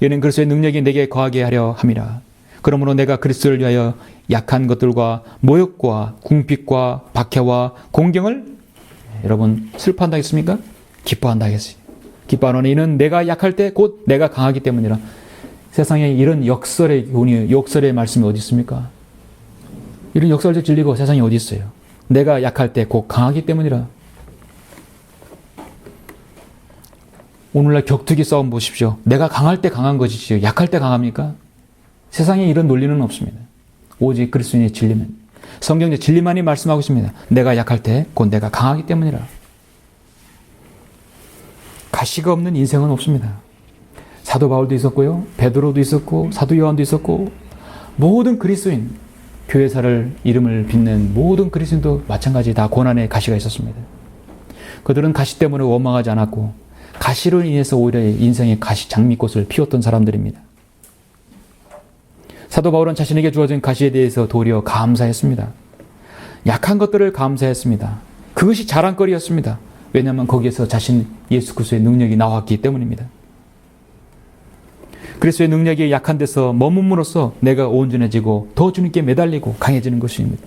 이는 그리스도의 능력이 내게 거하게 하려 함이라. 그러므로 내가 그리스도를 위하여 약한 것들과 모욕과 궁핍과 박해와 공경을 여러분 슬퍼한다 했습니까? 기뻐한다 했어요. 기뻐하노니 이는 내가 약할 때 곧 내가 강하기 때문이라. 세상에 이런 역설의 말씀이 어디 있습니까? 이런 역설적 진리가 세상에 어디 있어요? 내가 약할 때 곧 강하기 때문이라. 오늘날 격투기 싸움 보십시오. 내가 강할 때 강한 것이지 약할 때 강합니까? 세상에 이런 논리는 없습니다. 오직 그리스도인의 진리는, 성경의 진리만이 말씀하고 있습니다. 내가 약할 때 곧 내가 강하기 때문이라. 가시가 없는 인생은 없습니다. 사도 바울도 있었고요, 베드로도 있었고, 사도 요한도 있었고, 모든 그리스도인, 교회사를 이름을 빛낸 모든 그리스도인도 마찬가지 다 고난의 가시가 있었습니다. 그들은 가시 때문에 원망하지 않았고 가시로 인해서 오히려 인생의 가시 장미꽃을 피웠던 사람들입니다. 사도 바울은 자신에게 주어진 가시에 대해서 도리어 감사했습니다. 약한 것들을 감사했습니다. 그것이 자랑거리였습니다. 왜냐하면 거기에서 자신 예수 그리스도의 능력이 나왔기 때문입니다. 그리스도의 능력이 약한 데서 머문으로써 내가 온전해지고 더 주님께 매달리고 강해지는 것입니다.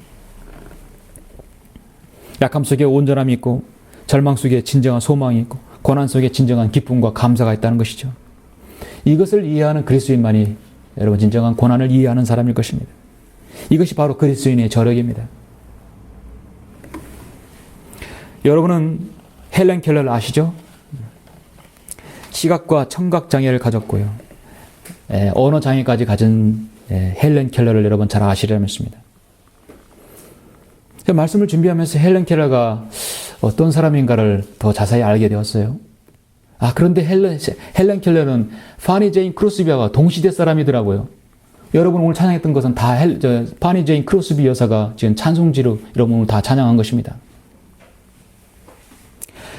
약함 속에 온전함이 있고, 절망 속에 진정한 소망이 있고, 고난 속에 진정한 기쁨과 감사가 있다는 것이죠. 이것을 이해하는 그리스도인만이 여러분 진정한 고난을 이해하는 사람일 것입니다. 이것이 바로 그리스도인의 저력입니다. 여러분은 헬렌 켈러를 아시죠? 시각과 청각 장애를 가졌고요, 언어 장애까지 가진 헬렌 켈러를 여러분 잘 아시리라 믿습니다. 말씀을 준비하면서 헬렌 켈러가 어떤 사람인가를 더 자세히 알게 되었어요. 그런데 헬렌 켈러는 파니 제인 크로스비와 동시대 사람이더라고요. 여러분 오늘 찬양했던 것은 다 파니 제인 크로스비 여사가 지금 찬송지로 여러분 오늘 다 찬양한 것입니다.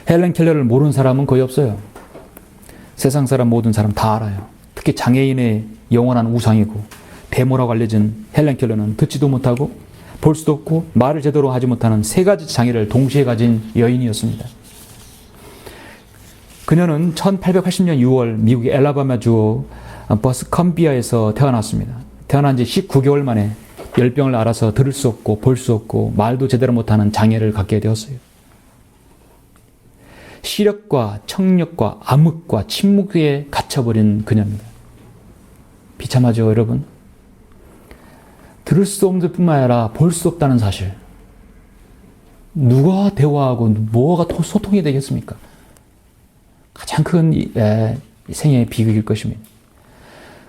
헬렌 켈러를 모르는 사람은 거의 없어요. 세상 사람 모든 사람 다 알아요. 특히 장애인의 영원한 우상이고 데모라고 알려진 헬렌 켈러는 듣지도 못하고 볼 수도 없고 말을 제대로 하지 못하는 3가지 장애를 동시에 가진 여인이었습니다. 그녀는 1880년 6월 미국의 엘라바마주 버스컴비아에서 태어났습니다. 태어난 지 19개월 만에 열병을 앓아서 들을 수 없고 볼 수 없고 말도 제대로 못하는 장애를 갖게 되었어요. 시력과 청력과 암흑과 침묵에 갇혀버린 그녀입니다. 비참하죠, 여러분? 들을 수 없는 뿐만 아니라 볼 수 없다는 사실. 누가 대화하고 뭐가 소통이 되겠습니까? 가장 큰 생애의 비극일 것입니다.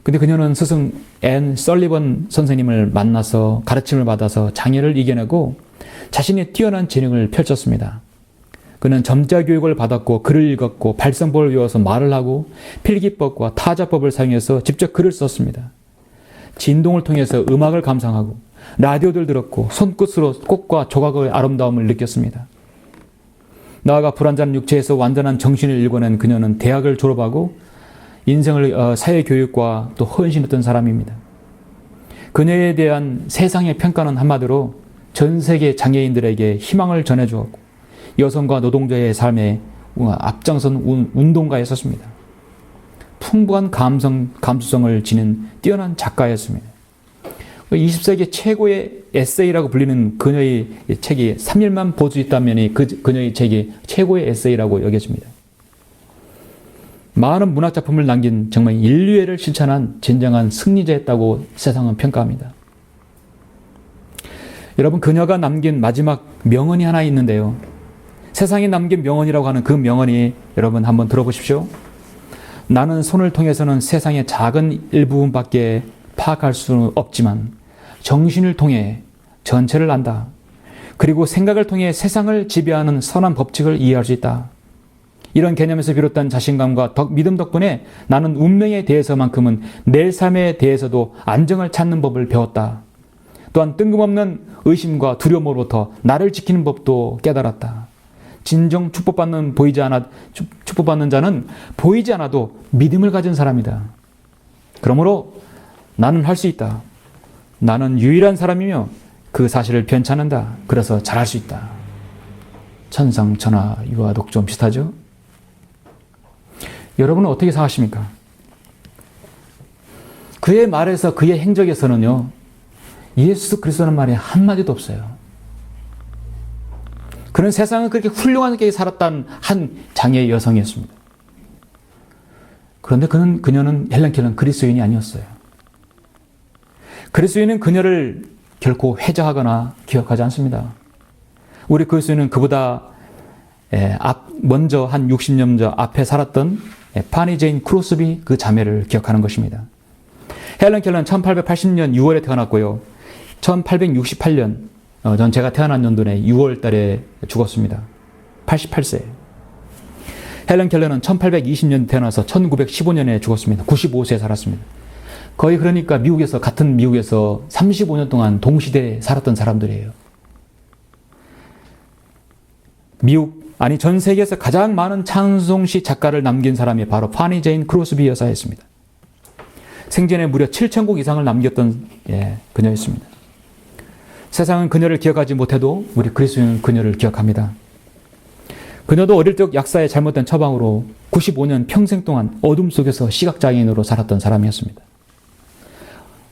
근데 그녀는 스승 앤 설리번 선생님을 만나서 가르침을 받아서 장애를 이겨내고 자신의 뛰어난 재능을 펼쳤습니다. 그는 점자 교육을 받았고 글을 읽었고 발성법을 외워서 말을 하고 필기법과 타자법을 사용해서 직접 글을 썼습니다. 진동을 통해서 음악을 감상하고 라디오를 들었고 손끝으로 꽃과 조각의 아름다움을 느꼈습니다. 나아가 불완전한 육체에서 완전한 정신을 일궈낸 그녀는 대학을 졸업하고 인생을 사회교육과 또 헌신했던 사람입니다. 그녀에 대한 세상의 평가는 한마디로 전 세계 장애인들에게 희망을 전해주었고 여성과 노동자의 삶에 앞장선 운동가였었습니다. 풍부한 감수성을 지닌 뛰어난 작가였습니다. 20세기 최고의 에세이라고 불리는 그녀의 책이 3일만 볼 수 있다면 그녀의 책이 최고의 에세이라고 여겨집니다. 많은 문학작품을 남긴 정말 인류애를 실천한 진정한 승리자였다고 세상은 평가합니다. 여러분, 그녀가 남긴 마지막 명언이 하나 있는데요. 세상에 남긴 명언이라고 하는 그 명언이 여러분 한번 들어보십시오. 나는 손을 통해서는 세상의 작은 일부분밖에 파악할 수는 없지만 정신을 통해 전체를 안다. 그리고 생각을 통해 세상을 지배하는 선한 법칙을 이해할 수 있다. 이런 개념에서 비롯된 자신감과 믿음 덕분에 나는 운명에 대해서만큼은 내 삶에 대해서도 안정을 찾는 법을 배웠다. 또한 뜬금없는 의심과 두려움으로부터 나를 지키는 법도 깨달았다. 진정 축복받는 자는 보이지 않아도 믿음을 가진 사람이다. 그러므로 나는 할 수 있다. 나는 유일한 사람이며 그 사실을 변찮는다. 그래서 잘할 수 있다. 천상, 천하, 유아독 좀 비슷하죠? 여러분은 어떻게 생각하십니까? 그의 말에서 그의 행적에서는요, 예수 그리스도라는 말이 한마디도 없어요. 그는 세상은 그렇게 훌륭하게 살았던 한 장애 여성이었습니다. 그런데 그녀는 헬렌 켈러는 그리스도인이 아니었어요. 그리스도인은 그녀를 결코 회자하거나 기억하지 않습니다. 우리 그리스도인은 그보다 먼저 한 60년 전 앞에 살았던 파니 제인 크로스비 그 자매를 기억하는 것입니다. 헬렌 켈러는 1880년 6월에 태어났고요. 1868년 전 제가 태어난 연도에 6월 달에 죽었습니다. 88세. 헬렌 켈러는 1820년 태어나서 1915년에 죽었습니다. 95세에 살았습니다. 거의 그러니까 같은 미국에서 35년 동안 동시대에 살았던 사람들이에요. 전 세계에서 가장 많은 찬송시 작가를 남긴 사람이 바로 파니 제인 크로스비 여사였습니다. 생전에 무려 7,000곡 이상을 남겼던 그녀였습니다. 세상은 그녀를 기억하지 못해도 우리 그리스도인은 그녀를 기억합니다. 그녀도 어릴 적 약사의 잘못된 처방으로 95년 평생 동안 어둠 속에서 시각장애인으로 살았던 사람이었습니다.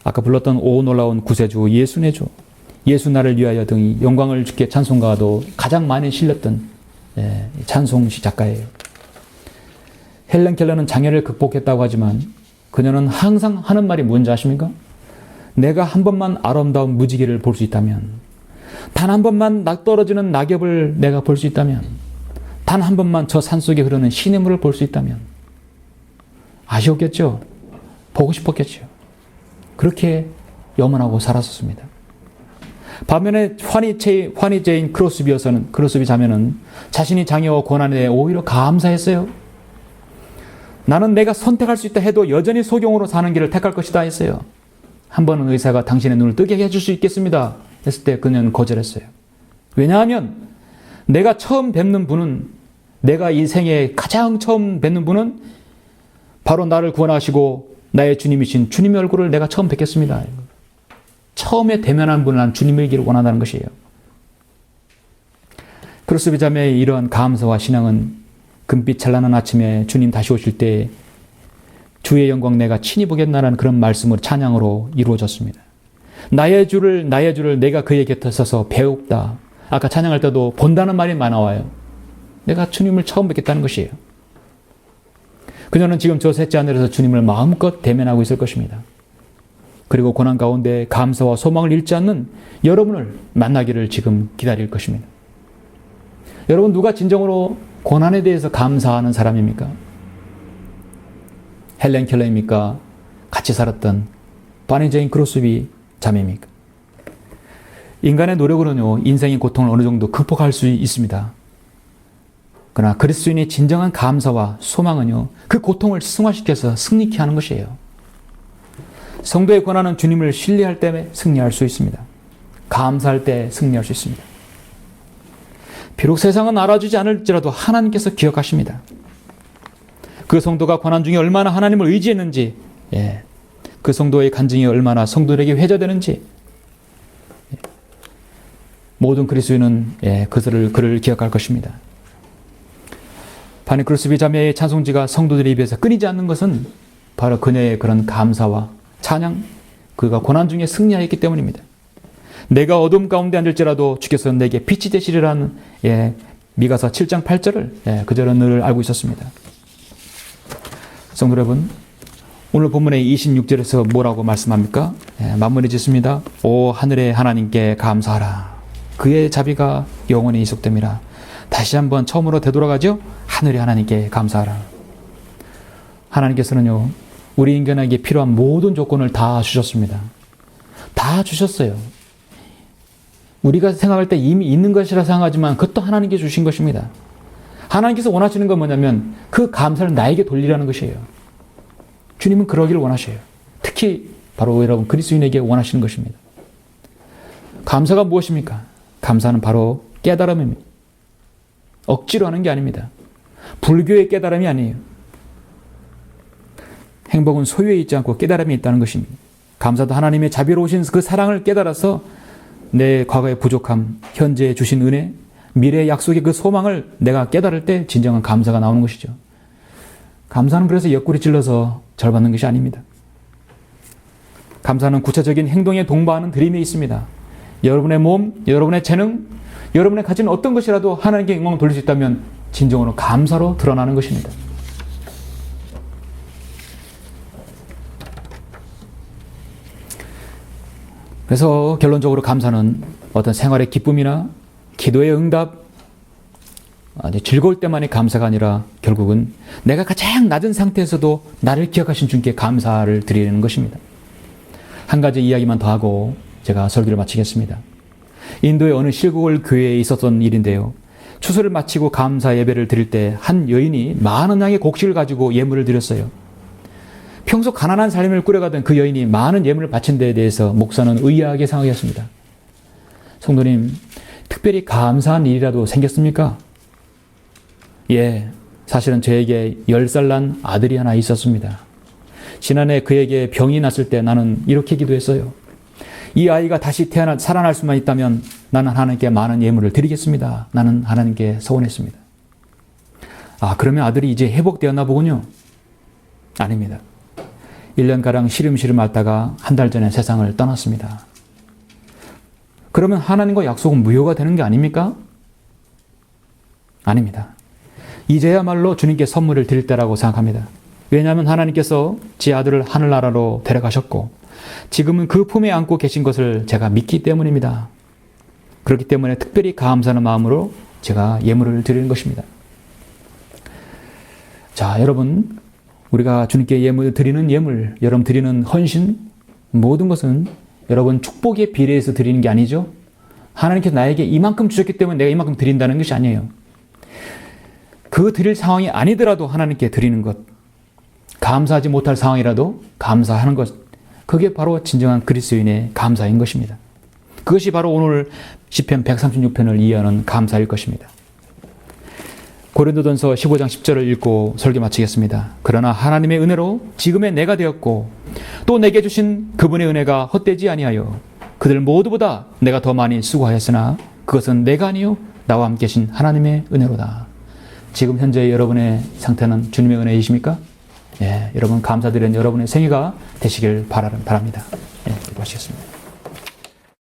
아까 불렀던 오 놀라운 구세주, 예수 내 주, 예수 나를 위하여 등이 영광을 주께 찬송가도 가장 많이 실렸던 찬송시 작가예요. 헬렌 켈러는 장애를 극복했다고 하지만 그녀는 항상 하는 말이 뭔지 아십니까? 내가 한 번만 아름다운 무지개를 볼 수 있다면, 단 한 번만 떨어지는 낙엽을 내가 볼 수 있다면, 단 한 번만 저 산속에 흐르는 시냇물을 볼 수 있다면, 아쉬웠겠죠? 보고 싶었겠죠? 그렇게 염원하고 살았었습니다. 반면에 파니 제인 크로스비 자매는 자신이 장애와 고난에 대해 오히려 감사했어요. 나는 내가 선택할 수 있다 해도 여전히 소경으로 사는 길을 택할 것이다 했어요. 한 번은 의사가 당신의 눈을 뜨게 해줄 수 있겠습니다 했을 때 그녀는 거절했어요. 왜냐하면 내가 처음 뵙는 분은, 내가 이 생에 가장 처음 뵙는 분은 바로 나를 구원하시고 나의 주님이신 주님의 얼굴을 내가 처음 뵙겠습니다. 처음에 대면한 분은 난 주님이기를 원한다는 것이에요. 크로스비 자매의 이러한 감사와 신앙은 금빛 찬란한 아침에 주님 다시 오실 때 주의 영광 내가 친히 보겠나라는 그런 말씀으로 찬양으로 이루어졌습니다. 나의 주를 내가 그의 곁에 서서 배웁다. 아까 찬양할 때도 본다는 말이 많아와요. 내가 주님을 처음 뵙겠다는 것이에요. 그녀는 지금 저 셋째 하늘에서 주님을 마음껏 대면하고 있을 것입니다. 그리고 고난 가운데 감사와 소망을 잃지 않는 여러분을 만나기를 지금 기다릴 것입니다. 여러분, 누가 진정으로 고난에 대해서 감사하는 사람입니까? 헬렌 켈러입니까? 같이 살았던 바니 제인 크로스비 자매입니까? 인간의 노력으로는요, 인생의 고통을 어느 정도 극복할 수 있습니다. 그러나 그리스도인의 진정한 감사와 소망은요, 그 고통을 승화시켜서 승리케 하는 것이에요. 성도의 권한은 주님을 신뢰할 때 승리할 수 있습니다. 감사할 때 승리할 수 있습니다. 비록 세상은 알아주지 않을지라도 하나님께서 기억하십니다. 그 성도가 고난 중에 얼마나 하나님을 의지했는지, 그 성도의 간증이 얼마나 성도들에게 회자되는지, 모든 그리스도인은 그를 기억할 것입니다. 바니 크로스비 자매의 찬송지가 성도들의 입에서 끊이지 않는 것은 바로 그녀의 그런 감사와 찬양, 그가 고난 중에 승리하였기 때문입니다. 내가 어둠 가운데 앉을지라도 주께서 내게 빛이 되시리라는 미가서 7장 8절을 그절은 늘 알고 있었습니다. 성도 여러분, 오늘 본문의 26절에서 뭐라고 말씀합니까? 마무리 짓습니다. 오 하늘의 하나님께 감사하라. 그의 자비가 영원히 지속됨이라. 다시 한번 처음으로 되돌아가죠. 하늘의 하나님께 감사하라. 하나님께서는요, 우리 인간에게 필요한 모든 조건을 다 주셨습니다. 다 주셨어요. 우리가 생각할 때 이미 있는 것이라 생각하지만 그것도 하나님께 주신 것입니다. 하나님께서 원하시는 건 뭐냐면 그 감사를 나에게 돌리라는 것이에요. 주님은 그러기를 원하셔요. 특히 바로 여러분 그리스도인에게 원하시는 것입니다. 감사가 무엇입니까? 감사는 바로 깨달음입니다. 억지로 하는 게 아닙니다. 불교의 깨달음이 아니에요. 행복은 소유에 있지 않고 깨달음이 있다는 것입니다. 감사도 하나님의 자비로우신 그 사랑을 깨달아서 내 과거의 부족함, 현재에 주신 은혜, 미래의 약속의 그 소망을 내가 깨달을 때 진정한 감사가 나오는 것이죠. 감사는 그래서 옆구리 찔러서 절 받는 것이 아닙니다. 감사는 구체적인 행동에 동반하는 드림이 있습니다. 여러분의 몸, 여러분의 재능, 여러분의 가진 어떤 것이라도 하나님께 영광을 돌릴 수 있다면 진정으로 감사로 드러나는 것입니다. 그래서 결론적으로 감사는 어떤 생활의 기쁨이나 기도의 응답, 즐거울 때만의 감사가 아니라 결국은 내가 가장 낮은 상태에서도 나를 기억하신 주님께 감사를 드리는 것입니다. 한 가지 이야기만 더 하고 제가 설교를 마치겠습니다. 인도의 어느 실국을 교회에 있었던 일인데요. 추수를 마치고 감사 예배를 드릴 때 한 여인이 많은 양의 곡식을 가지고 예물을 드렸어요. 평소 가난한 삶을 꾸려가던 그 여인이 많은 예물을 바친 데에 대해서 목사는 의아하게 생각했습니다. 성도님, 특별히 감사한 일이라도 생겼습니까? 예, 사실은 저에게 10살 난 아들이 하나 있었습니다. 지난해 그에게 병이 났을 때 나는 이렇게 기도했어요. 이 아이가 다시 살아날 수만 있다면 나는 하나님께 많은 예물을 드리겠습니다. 나는 하나님께 서원했습니다. 아, 그러면 아들이 이제 회복되었나 보군요. 아닙니다. 1년가량 시름시름 앓다가 한 달 전에 세상을 떠났습니다. 그러면 하나님과 약속은 무효가 되는 게 아닙니까? 아닙니다. 이제야말로 주님께 선물을 드릴 때라고 생각합니다. 왜냐하면 하나님께서 제 아들을 하늘나라로 데려가셨고 지금은 그 품에 안고 계신 것을 제가 믿기 때문입니다. 그렇기 때문에 특별히 감사하는 마음으로 제가 예물을 드리는 것입니다. 자, 여러분, 우리가 주님께 예물 드리는 예물, 여러분 드리는 헌신, 모든 것은 여러분 축복에 비례해서 드리는 게 아니죠. 하나님께서 나에게 이만큼 주셨기 때문에 내가 이만큼 드린다는 것이 아니에요. 그 드릴 상황이 아니더라도 하나님께 드리는 것, 감사하지 못할 상황이라도 감사하는 것, 그게 바로 진정한 그리스도인의 감사인 것입니다. 그것이 바로 오늘 시편 136편을 이해하는 감사일 것입니다. 고린도전서 15장 10절을 읽고 설교 마치겠습니다. 그러나 하나님의 은혜로 지금의 내가 되었고 또 내게 주신 그분의 은혜가 헛되지 아니하여 그들 모두보다 내가 더 많이 수고하였으나 그것은 내가 아니요 나와 함께 계신 하나님의 은혜로다. 지금 현재 여러분의 상태는 주님의 은혜이십니까? 예, 여러분 감사드리는 여러분의 생애가 되시길 바랍니다. 예, 기도하시겠습니다.